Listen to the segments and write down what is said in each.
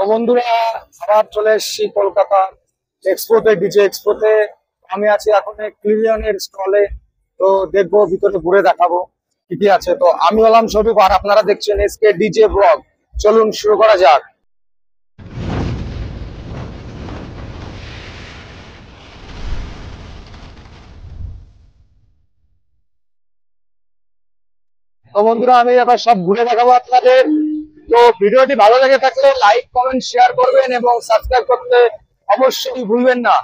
তো বন্ধুরা আবার চলে এসেছি কলকাতা এক্সপোতে, ডিজে এক্সপোতে। আমি আছি এখন ক্লিভিয়নের স্টলে। তো দেখবো, ভিতরে ঘুরে দেখাবো কি কি আছে। তো আমি হলাম শফিক আর আপনারা দেখছেন এসকে ডিজে ব্লগ। চলুন শুরু করা যাক। তো বন্ধুরা আমি এবার সব ঘুরে দেখাবো আপনাদের। তো ভিডিওটি ভালো লেগে থাকলে লাইক কমেন্ট শেয়ার করবেন এবং সাবস্ক্রাইব করতে অবশ্যই ভুলবেন না,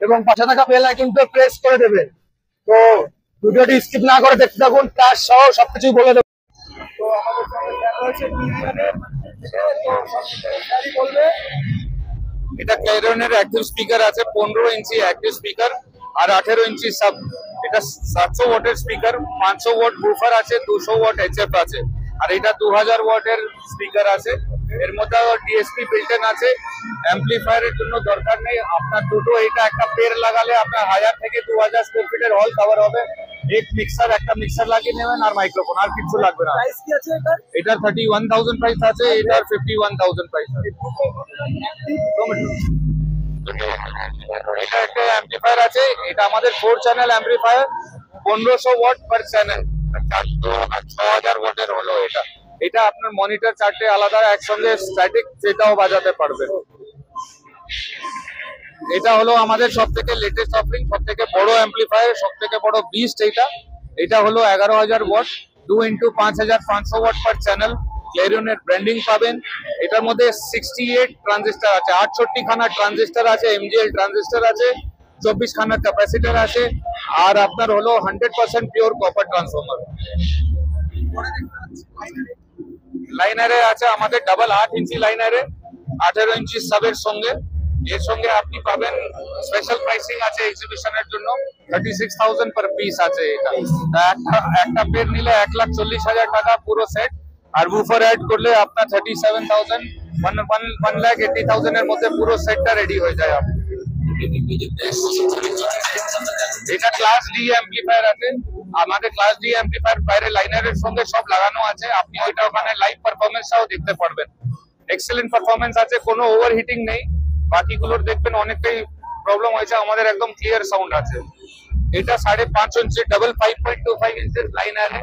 এবং পাশে থাকা বেল আইকনটা প্রেস করে দেবেন। তো ভিডিওটি স্কিপ না করে দেখতে থাকুন, ক্লাস সহ সবকিছু বলে দেবো। তো আমাদের সঙ্গে দেখা হয়েছে ক্লিভিয়নের। তো সবকিছু বলবে। এটা ক্লারিয়নের অ্যাক্টিভ স্পিকার আছে, 15 ইঞ্চি অ্যাক্টিভ স্পিকার আর 18 ইঞ্চি সাব। এটা 700 ওয়াটের স্পিকার, 500 ওয়াট বুফার আছে, 200 ওয়াট এইচএফ আছে, আর এটা 2000 ওয়াটের স্পিকার আছে। এর মধ্যে ডিএসপি বিল্ট-ইন আছে। অ্যাম্পলিফায়ারের জন্য দরকার নেই আপনার, দুটো এটা একটা পেয়ার লাগালে আপনার 1000 থেকে 2000 স্কয়ার ফিটের হল কভার হবে। একটা মিক্সার লাগিয়ে নেবেন আর মাইক্রোফোন, আর কিছু লাগবে না। প্রাইস কি আছে এটার? এটার 31,000 প্রাইস আছে, এটার 51,000 প্রাইস আছে। এটা একটা অ্যাম্পলিফায়ার আছে, এটা আমাদের 4 চ্যানেল অ্যাম্পলিফায়ার, 1500 ওয়াট পার চ্যানেল, 6000 ওয়াটের হলো এটা। এটা আপনার মনিটর চারটে আলাদা একসঙ্গে স্ট্যাটিক সেটাও বাজাতে পারবেন। এটা হলো আমাদের সবথেকে লেটেস্ট অফারিং, সবথেকে বড় অ্যাম্পলিফায়ার, সবথেকে বড় বিস্ট এইটা। এটা হলো 11000 ওয়াট, 2 × 5500 ওয়াট পার চ্যানেল। ক্লারিয়নের ব্র্যান্ডিং পাবেন। এটার মধ্যে 68 ট্রানজিস্টর আছে, 68 খানা ট্রানজিস্টর আছে, এমজিএল ট্রানজিস্টর আছে, 24 খানা ক্যাপাসিটর আছে, আর আপনার হলো 100% পিওর কপার ট্রান্সফর্মার। লাইনারে আছে আমাদের ডাবল 8 ইঞ্চি লাইনারে, 18 ইঞ্চি সাবের সঙ্গে। এর সঙ্গে আপনি পাবেন স্পেশাল প্রাইসিং আছে এক্সিবিশনের জন্য, 36,000 পার পিস আছে। এটা একটা পেয়ার নিলে 1,40,000 টাকা পুরো সেট, আর বুফার অ্যাড করলে আপনার 37,000 1,80,000 এর মধ্যে পুরো সেটটা রেডি হয়ে যায়। এটা ক্লাস ডি অ্যাম্পলিফায়ার আছে আমাদের। ক্লাস ডি অ্যাম্পলিফায়ার বাইরে লাইনারের সঙ্গে সব লাগানো আছে, আপনি ওইটা ওখানে লাইভ পারফরমেন্সটাও দেখতে পারবেন। এক্সেলেন্ট পারফরমেন্স আছে, কোনো ওভারহিটিং নেই। বাকিগুলোর দেখবেন অনেকটাই প্রবলেম হয়েছে, আমাদের একদম ক্লিয়ার সাউন্ড আছে। এটা 5.5 ইঞ্চি ডাবল 5.25 ইঞ্চের লাইনারে,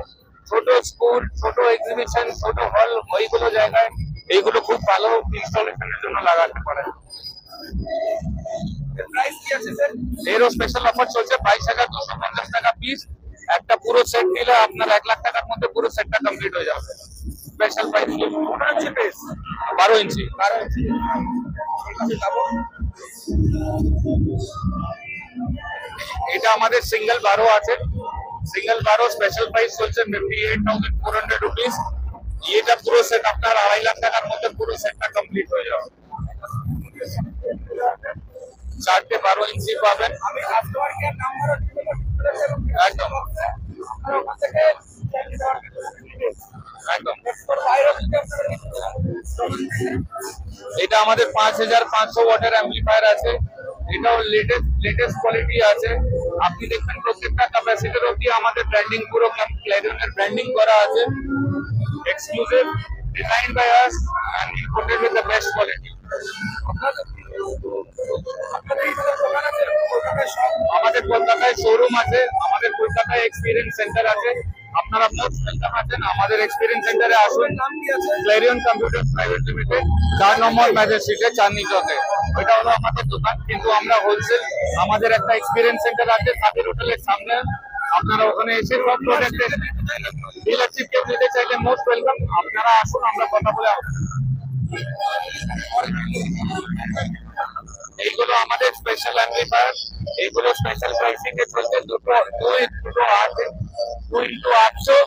ছোট স্কুল, ছোট এক্সিবিশন, ছোট হল, ওইগুলো জায়গায় এইগুলো খুব ভালো ইনস্টলেশনের জন্য লাগাতে পারেন। এরও স্পেশাল অফার চলছে, 22,250 টাকা পিস। একটা পুরো সেট নিলে আপনার 1 লাখ টাকার মধ্যে পুরো সেটটা কমপ্লিট হয়ে যাবে। স্পেশাল প্রাইস 12 ইঞ্চি। এটা আমাদের সিঙ্গেল 12 আছে, সিঙ্গেল 12 স্পেশাল প্রাইস চলছে 58,400 রুপিস। এটা পুরো সেট আপনার 2.5 লাখ টাকার মধ্যে পুরো সেটটা কমপ্লিট হয়ে যাবে। 4টে 12 ইঞ্চি পাবেন। একদম একদম। এটা আমাদের 5500 ওয়াটের অ্যাম্পলিফায়ার আছে, এটাও লেটেস্ট কোয়ালিটি আছে। আপনি দেখবেন প্রত্যেকটা ক্যাপাসিটর অবধি আমাদের ব্র্যান্ডিং, পুরো ক্লারিয়নের ব্র্যান্ডিং করা আছে। Exclusive, design by us and imported with the best quality. আমাদের কলকাতায় শোরুম আছে, আমাদের কলকাতায় এক্সপিরিয়েন্স সেন্টার আছে। আপনারা মোস্ট ওয়েলকাম আছেন, আমাদের এক্সপিরিয়েন্স সেন্টারে আসুন। ক্লারিয়ন কম্পিউটার প্রাইভেট লিমিটেড, 4 নম্বর ম্যাজর স্ট্রিটে, চাঁদনি চকে। ওইটা হলো আমাদের দোকান, কিন্তু আমরা হোলসেল। আমাদের একটা এক্সপিরিয়েন্স সেন্টার আছে সাবির হোটেলের সামনে, আপনারা ওখানে এসে সব প্রোডাক্ট ডিলারশিপ কেউ নিতে চাইলে মোস্ট ওয়েলকাম। আপনারা আসুন, আমরা কথা বলে। এইগুলো আমাদের স্পেশাল অ্যাম্পলিফায়ার, এইগুলো স্পেশাল প্রাইসিং এ চলছে। দুটো আছে, 2 × 800,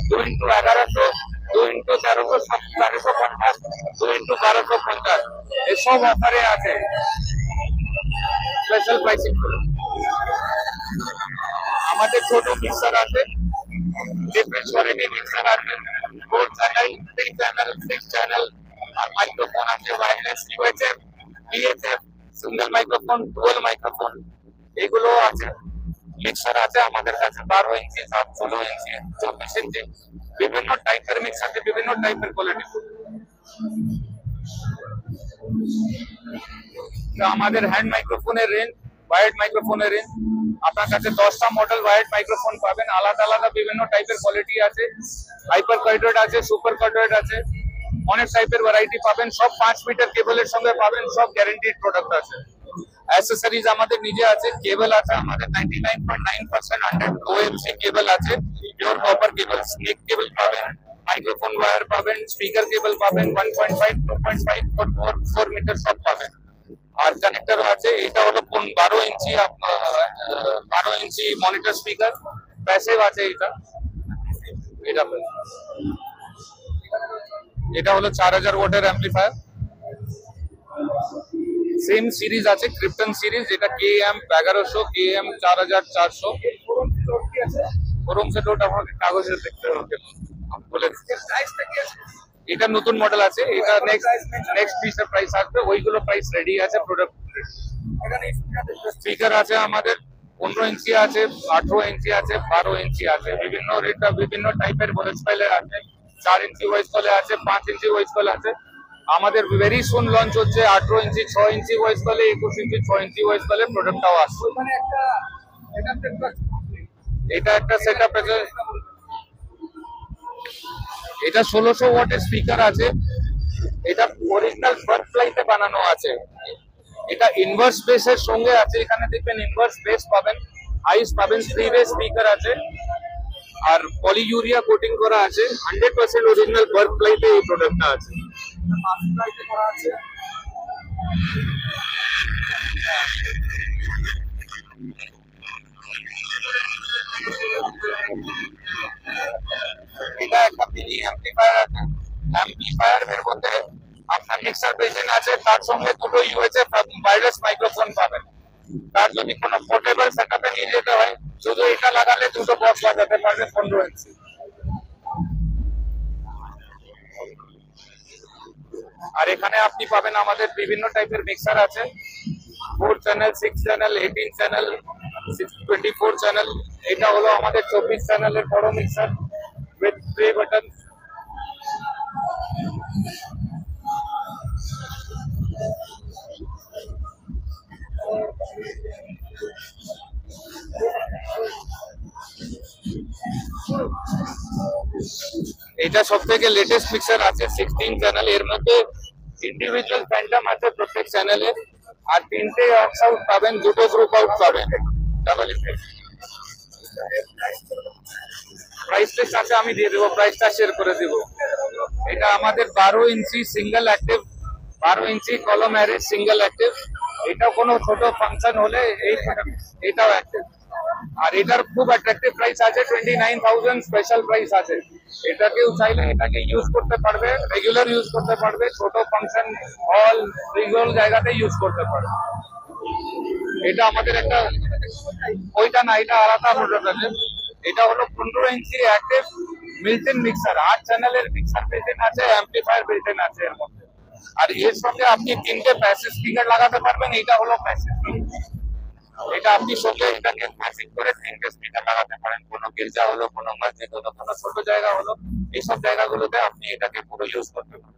2 × 1100, 2 × 1350, 2 × 1250, এসব অফারে আছে। স্পেশাল প্রাইসিং আমাদের ছোট মিক্সার আছে, ডিফারেন্ট কোয়ালিটি মিক্সার আছে, 4 চ্যানেল, 3 চ্যানেল, 6 চ্যানেল, আর মাইক্রোফোন আছে, wireless, USF, ইএসএফ, single microphone, dual microphone, এগুলো আছে। মিক্সার আছে আমাদের কাছে 12 ইঞ্চি, 16 ইঞ্চি, 24 ইঞ্চি, বিভিন্ন টাইপের মিক্সার আছে, বিভিন্ন টাইপের কোয়ালিটি। আমাদের হ্যান্ড মাইক্রোফোনের রেঞ্জ, ওয়াইড মাইক্রোফোনের রেঞ্জ, আপনার কাছে 10টা মডেল ওয়াইড মাইক্রোফোন পাবেন, আলাদা আলাদা বিভিন্ন টাইপের কোয়ালিটি আছে, হাইপার কার্ডেড আছে, সুপার কার্ডেড আছে, অনেক টাইপের ভ্যারাইটি পাবেন, সব 5 মিটার কেবলের সঙ্গে পাবেন, সব গ্যারান্টিড প্রোডাক্ট আছে। অ্যাক্সেসরিজ আমাদের নিজে আছে, কেবল আছে আমাদের 99.9% 100 OMC কেবল আছে, পিওর কপার কেবল, স্নেক কেবল পাবেন, মাইক্রোফোন ওয়্যার পাবেন, স্পিকার কেবল পাবেন, 1.5, 2.5, 4 মিটার সব পাবেন। আর কানেক্টরও আছে। এটা হলো 12 ইঞ্চি মনিটর স্পিকার, প্যাসিভ আছে এটা এটা হলো 4000 ওয়াটের অ্যাম্পলিফায়ার। সেম সিরিজ আছে, ক্রিপ্টন সিরিজ, এটা KM 1100, KM 4400। ফোরম সেট ওটা আমাকে কাগজে দেখতে হবে বলে এটা নতুন মডেল আছে, এটা নেক্সট পিসের প্রাইস আসবে, ওইগুলো প্রাইস রেডি আছে। প্রোডাক্ট স্পিকার আছে আমাদের 15 ইঞ্চি আছে, 18 ইঞ্চি আছে, 12 ইঞ্চি আছে, বিভিন্ন রেটটা বিভিন্ন টাইপের ভয়েস ফাইলের আছে, 4 ইঞ্চি ভয়েস কলে আছে, 5 ইঞ্চি ভয়েস কল আছে। আমাদের ভেরি সুন লঞ্চ হচ্ছে 18 ইঞ্চি, 6 ইঞ্চি ভয়েস কলে, 21 ইঞ্চি, 6 ইঞ্চি ভয়েস কলে প্রোডাক্টটাও আসছে। এটা একটা সেটআপ আছে, এটা 1600 ওয়াটের স্পিকার আছে, এটা অরিজিনাল বার্ড প্লাইতে বানানো আছে, এটা ইনভার্স বেসের সঙ্গে আছে, এখানে দেখবেন ইনভার্স বেস পাবেন, আইস পাবেন, 3 ওয়ে স্পিকার আছে, আর পলিইউরিয়া কোটিং করা আছে, 100% অরিজিনাল বার্ড প্লাইতে এই প্রোডাক্টটা আছে। এটা একটা মিনি অ্যাম্পলিফায়ার আছে, অ্যাম্পলিফায়ার এর মধ্যে আপনার মিক্সার বেসিন আছে, তার সঙ্গে দুটো ইউএসএ ওয়্যারলেস মাইক্রোফোন পাবেন। তার যদি কোনো পোর্টেবল সেটআপে নিয়ে যেতে হয়, শুধু এটা লাগালে দুটো বক্স বাজাতে পারবে 15 ইঞ্চি। আর এখানে আপনি পাবেন আমাদের বিভিন্ন টাইপের মিক্সার আছে, 4 চ্যানেল, 6 চ্যানেল, 18 চ্যানেল, 24 চ্যানেল। এটা হলো আমাদের 24 চ্যানেলের বড় মিক্সার উইথ 3 বাটন। এটা সবথেকে লেটেস্ট মিক্সার আছে, 16 চ্যানেল, এর মধ্যে ইন্ডিভিজুয়াল ফ্যান্টম আছে প্রত্যেক চ্যানেলে, আর 3টে অক্স আউট পাবেন, দুটো গ্রুপ আউট পাবেন, ডাবল ইফেক্ট। প্রাইস লিস্ট আছে, আমি দিয়ে দেবো, প্রাইসটা শেয়ার করে দেবো। এটা আমাদের 12 ইঞ্চি সিঙ্গেল অ্যাক্টিভ, 12 ইঞ্চি কলম অ্যারে সিঙ্গেল অ্যাক্টিভ, এটাও কোনো ছোট ফাংশন হলে এটাও অ্যাক্টিভ। আর এটার খুব অ্যাট্রাকটিভ প্রাইস আছে 29,000, স্পেশাল প্রাইস আছে। এটা কেউ চাইলে এটাকে ইউজ করতে পারবে, রেগুলার ইউজ করতে পারবে, ছোট ফাংশন হল রিগল জায়গাতে ইউজ করতে পারবে। এটা আমাদের একটা, ওইটা না, এটা আলাদা প্রোডাক্ট আছে। এটা হলো 15 ইঞ্চি অ্যাক্টিভ মিল্টন মিক্সার, 8 চ্যানেলের মিক্সার বিল্ট-ইন আছে, অ্যাম্পলিফায়ার বিল্ট-ইন আছে এর মধ্যে। আর এর সঙ্গে আপনি 3টে প্যাসিভ স্পিকার লাগাতে পারবেন, এটা হলো প্যাসিভ। এটা আপনি সঙ্গে এটাকে প্যাসিভ করে 3টে স্পিকার লাগাতে পারেন, কোনো গির্জা হলো, কোনো মসজিদ হলো, কোনো ছোট জায়গা হলো, এইসব জায়গাগুলোতে আপনি এটাকে পুরো ইউজ করতে পারেন।